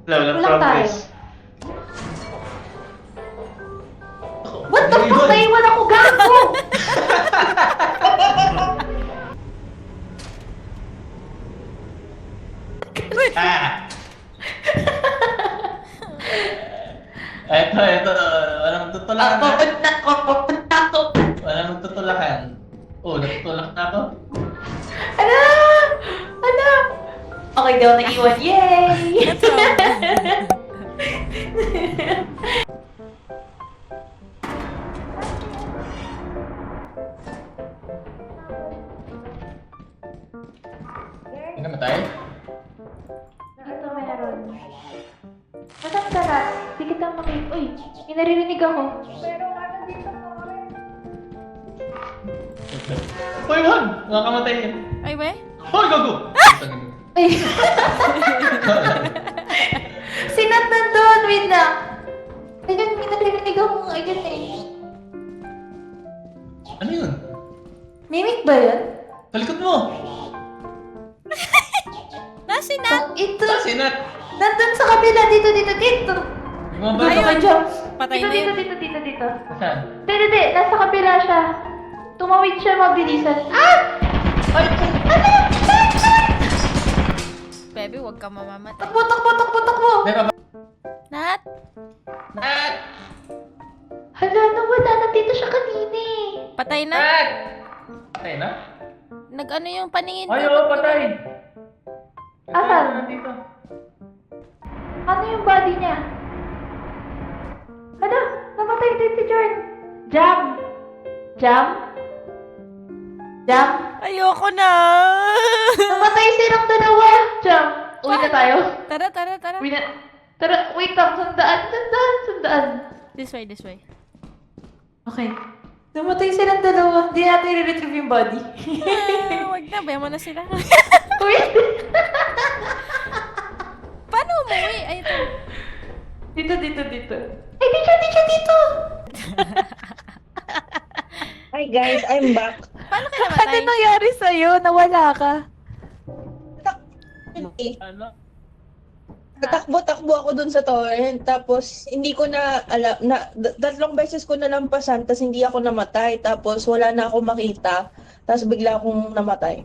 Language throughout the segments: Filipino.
Walang Kulang tayo. progress. What the fuck? Naiwan ako, gago! Ah! Eto. Walang tutulakan Ako, na. ako. Walang tutulakan. Oh, natutulak na ako. Ala! Ala! Okay, daw naiwan. Yay! Hindi ka matay? Dito meron. Nasaan ka na? Hindi kita makita. Uy, may naririnig ako. Hoy, wag! Makakamatay yan. Ay, we? Hoy, gago! Ay! Sinat nandun! Wait lang! Ayun, may naririnig ako. Ayun eh. Ano yun? Mimic ba yun? Talikod mo! Nasinat! Ito! Saan sinat? Nandun sa kabila! Dito! Dito Mga ba? ka, Jom! Patay na Dito! yun. Dito! Saan? Hindi! Nasa kabila siya. Tumawid siya mabilisan. Ah! Ay! Ano? Bebe, huwag ka mamamatay. Takbo! May pa ba? Nat! Nat! Hala, nawala na dito siya kanina eh. Patay na? Nat! Patay na? Nag-ano yung paningin Ay, ko? oo, patay! Asan? Dito. Ano yung body niya? Hala, namatay din si Jorn. Jam! Ayoko na! Namatay silang dalawa. Jam! Uwi na tayo. Tara. Uwi na. Tara, wait lang. Sundaan. This way. Okay. Namatay silang dalawa. Di natin i-retrieve yung body. Wag na, bayan mo na sila. Uy! Paano umuwi? Ay, ito. Dito. Ay, teacher, dito! Hi guys, I'm back. Paano ka namatay? nangyari sa'yo? Nawala ka? Ano? Natakbo-takbo ako dun sa torrent, tapos hindi ko na alam, tatlong beses ko nalampasan, tapos hindi ako namatay, tapos wala na ako makita, tapos bigla akong namatay.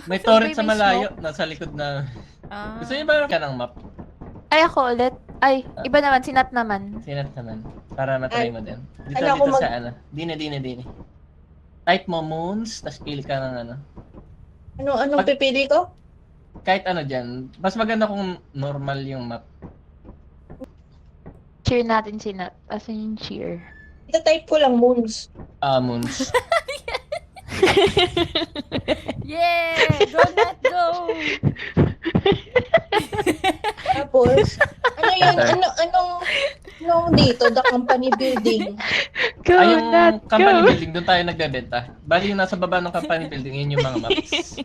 May torrent sa May malayo. Nasa likod na. Ah. Gusto niyo ba ka ng map? Ay, ako ulit. Ay, iba naman. Sinat naman. Sinat naman. Para matry mo din. Dito, Ano ako dito sa ano. Dine. Type mo moons, tas pili ka ng ano. Anong pipili ko? Kahit ano dyan. Mas maganda kung normal yung map. Cheer natin sinat. As in cheer. Ita-type ko lang moons. Moons. Yeah! Go, Nat, go! Tapos, ano yun? Anong dito? The company building. Go, Ay, yung company building, doon tayo nagbebenta. Bali yung nasa baba ng company building, yun yung mga maps.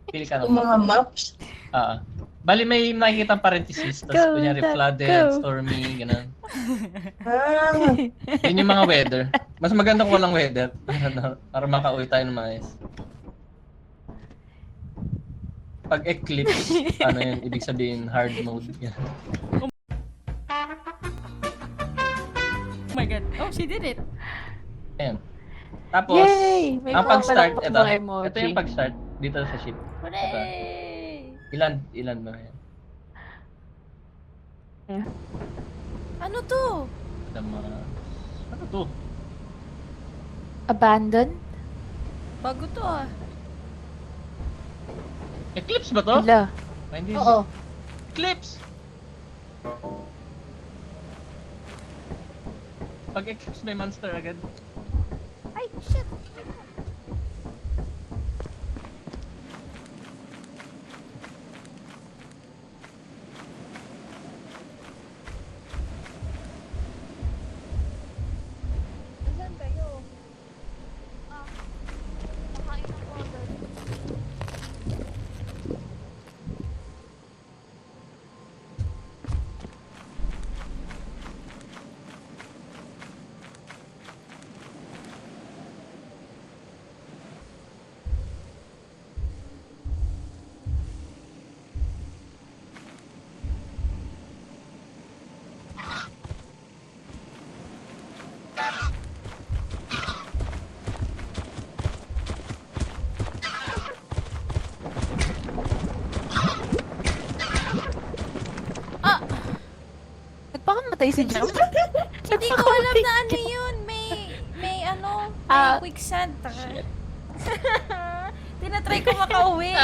Pili ka ng Yung map. mga maps. Bali may nakikita parenthesis, tapos Go, kunyari Dad, flooded, go. stormy, gano'n. Ah, Yun yung mga weather. Mas maganda kung walang weather para makauwi tayo ng maayos. Pag eclipse, ano yun, ibig sabihin hard mode. Yan. Oh my god. Oh, she did it. Ayan. Tapos, Yay! May ang mga pag-start, palakpak ito. na emoji. Ito yung pag-start dito sa ship. Hooray! Ilan ba yan? Ano to? Ano to? Abandon? Bago to ah. Eclipse ba to? Wala. Ay, hindi. oo. Eclipse! Pag eclipse may monster agad. Ay, shit. namatay si Jam? Hindi ko alam na ano yun. May Ah. quicksand. Tinatry ko makauwi.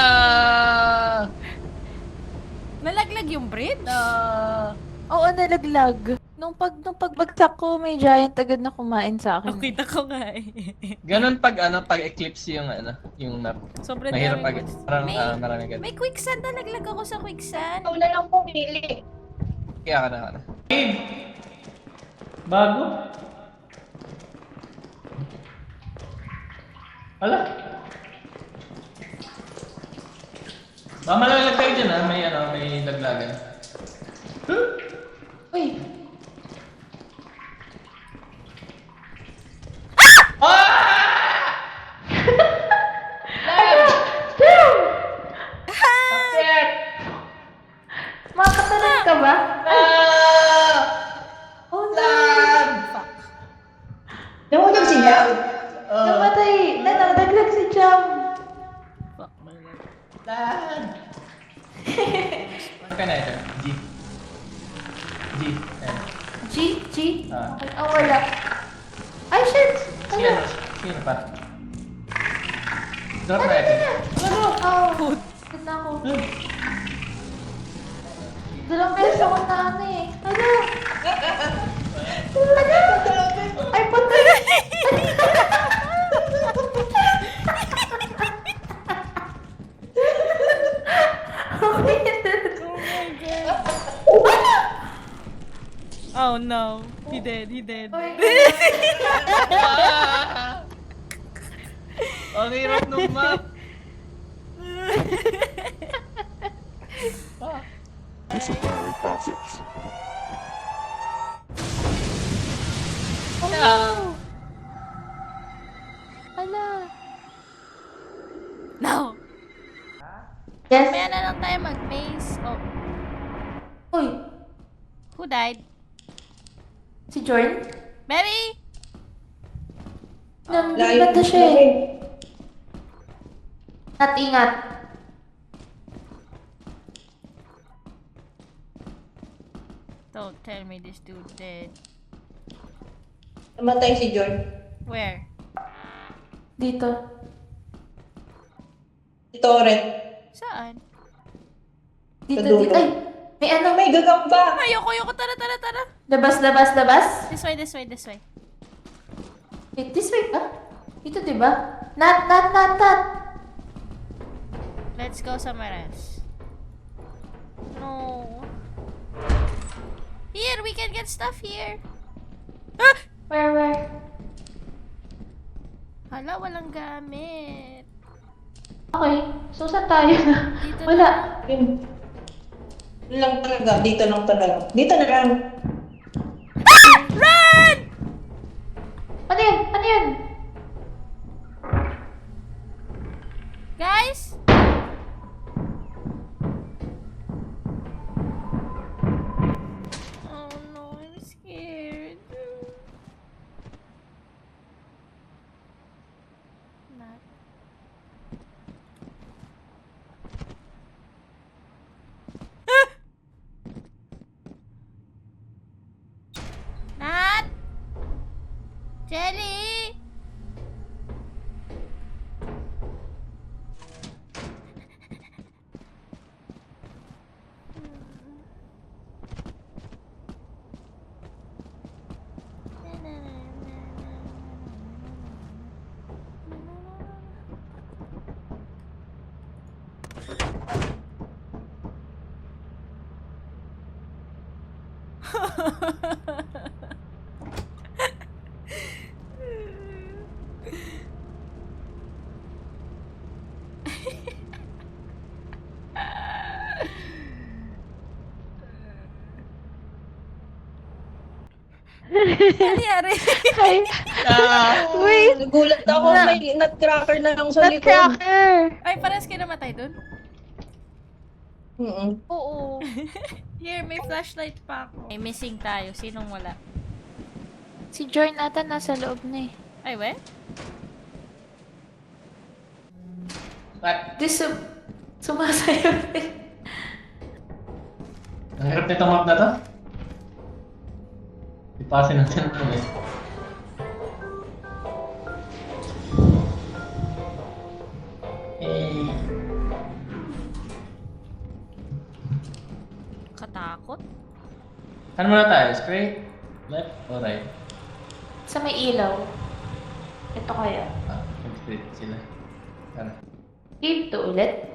Nalaglag yung bridge? Oo, nalaglag. Nung pagbagsak ko, may giant agad na kumain sa akin. Oh, kita ko nga eh. Ganun pag eclipse yung map. Sobrang Mahirap dami. pag parang May- marami ganun. May quicksand, nalaglag ako sa quicksand. Ikaw na lang pumili. Kaya ka na. Bago? Wala. Baka malalag kayo dyan may laglagan. Uy! Makakatalan ka ba? Oh no! Nahulog sila. Namatay! Nalaglag si Jam! Fuck, malag. Ano ka na ito? G. Ayan. G? Ah. Okay. Oh, wala. Ay, shit! Sino pa? Drop na ito. Oh, good na ako. Dalawang beses ako na ano eh. Ano? Ay, patay! Oh no. He dead. Ang hirap nung map. Oh, ala. No. Yes. Mamaya na lang tayo mag-maze. Oh, Uy, who died? si Jordan? Baby! Nandito na siya eh. Ingat. Don't tell me this dude dead. Namatay si John. Where? Dito. Si Torret. Saan? Dito. Dulo. Ay, may ano? May gagamba. Ayoko. Tara. Labas. This way. Wait, this way ba? Dito, diba? Nat. Let's go somewhere else. No. Here, we can get stuff here. Ah! Where? Hala, walang gamit. Okay, so saan tayo na? Dito Wala. Yun. Yun lang talaga. Dito lang talaga. Dito na lang. Run! Ano yun? Guys? Oh no, I'm scared. Not. Nat! Jelly! Nangyari? Ay, wait. Nagulat ako. May nutcracker na lang sa likod. Nutcracker. Ay, parehas kayo namatay dun? Oo. Here, may flashlight pa ako. May missing tayo. Sinong wala? Si Jordan ata nasa loob na eh. Ay, we? What? Sumasayaw eh. Ang hirap nitong map na to? Ipasin natin ito eh. Eh, Katakot. ano muna tayo? Straight? Left? O right? Sa may ilaw. Ito kaya. Ah, straight sila. Tara. Game 2 ulit.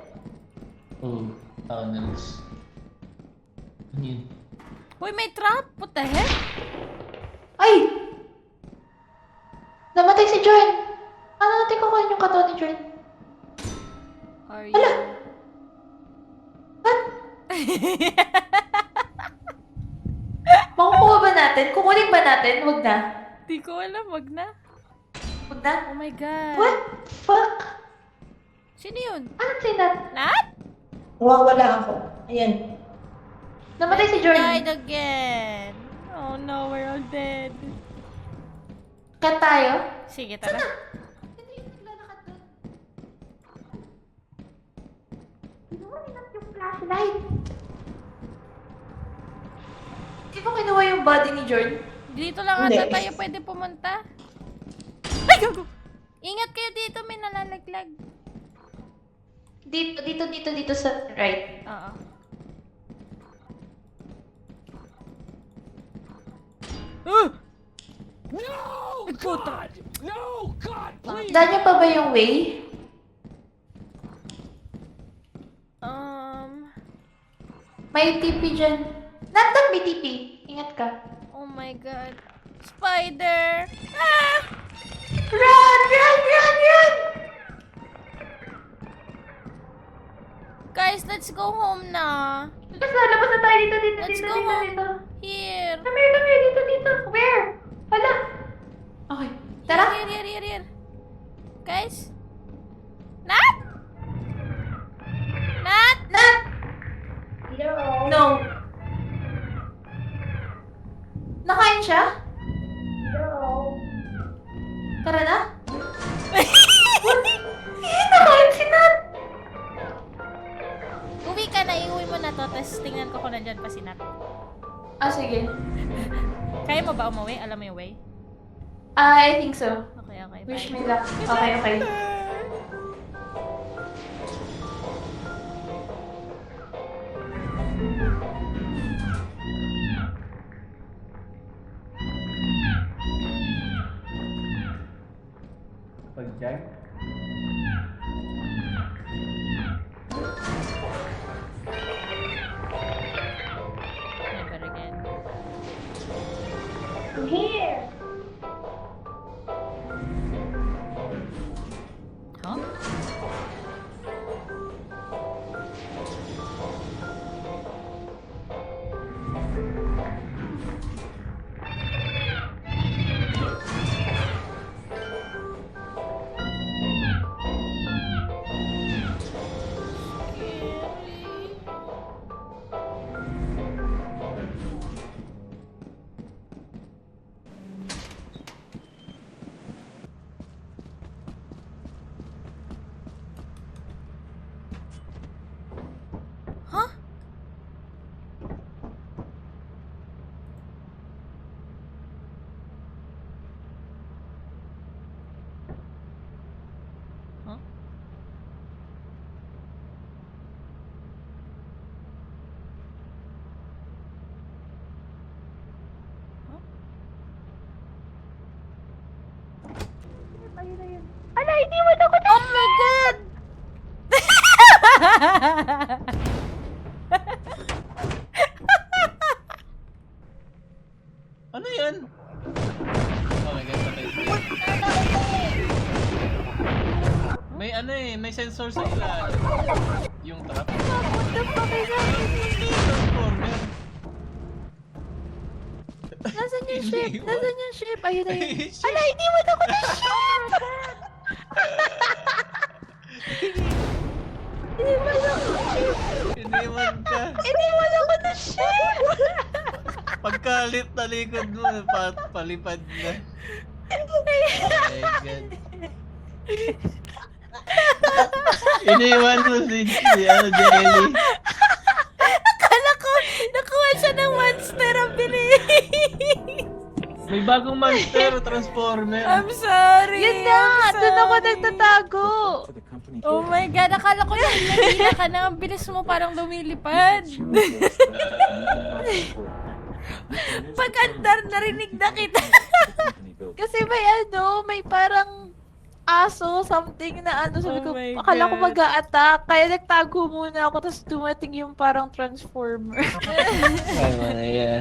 Oh, tunnels. Ano yun? Uy, may trap! What the heck? Ay! Namatay si Jorn! Ano natin kukunin yung katawan ni Jorn? Are Hala! you... What? Makukuha ba natin? Kukunin ba natin? Huwag na. Di ko alam, wag na. Huwag na? Oh my god. What? Fuck? Sino yun? Ano si Nat? Nat? Nawawala ako. Ayan. Namatay si Jorn. Died again. Oh no, we're all dead. Kat tayo? Sige, tara. Hindi yung naglalakad doon. Kinuha ni Nat yung flashlight. Di ba kinuha yung body ni Jorn? Dito lang Hindi. ata tayo pwede pumunta. Ay, gago! Ingat kayo dito, may nalalaglag. Dito sa right. Oo. No, God! No, God, please! Daan niyo pa ba yung way? May TP dyan. Nat, may TP. Ingat ka. Oh my god. Spider! Ah! Run! Run! Run! Run! Guys, let's go home na. Labas na tayo dito, Let's dito, go dito, home. dito. Here. Come here, dito. Where? Hala. Okay. Tara. Here. Guys? Nat? Nat? Nat! No. Nakain siya? Tara na. Nakain si Nat! Uwi ka na, iuwi mo na to, tapos tingnan ko kung nandyan pa si Nat. Ah, sige. Kaya mo ba umuwi? Alam mo yung way? I think so. Okay, bye. Wish me luck. Okay. Pag-jag? Never again. I'm here. Huh? Huh? Huh? Ala, hindi mo ako na. Oh my god! Ano yan? Oh my god, patay siya. May ano eh, may sensor sa ilalim. Yung trap. What the fuck is happening? Transformer. Nasaan yung ship? Iniwan. Nasaan yung ship? Ayun na yun. Shit. Ala, hindi mo ako na ship! Iniwan ako na ship! Iniwan ka. Iniwan ako na ship! Pagkalit na likod mo, palipad na. Oh my god. Iniwan mo si Jelly. Akala ko, nakuha siya ng monster ang bilis! May bagong monster, transformer. I'm sorry. Yun na! I'm Doon ako sorry. nagtatago! Oh my God, akala ko na nagila ka na. Ang bilis mo parang lumilipad. Pagkandar, narinig na kita. Kasi may parang aso, something na sabi ko, Oh my akala ko God. mag-a-attack. Kaya nagtago muna ako, tapos dumating yung parang transformer. Ay, man, yeah.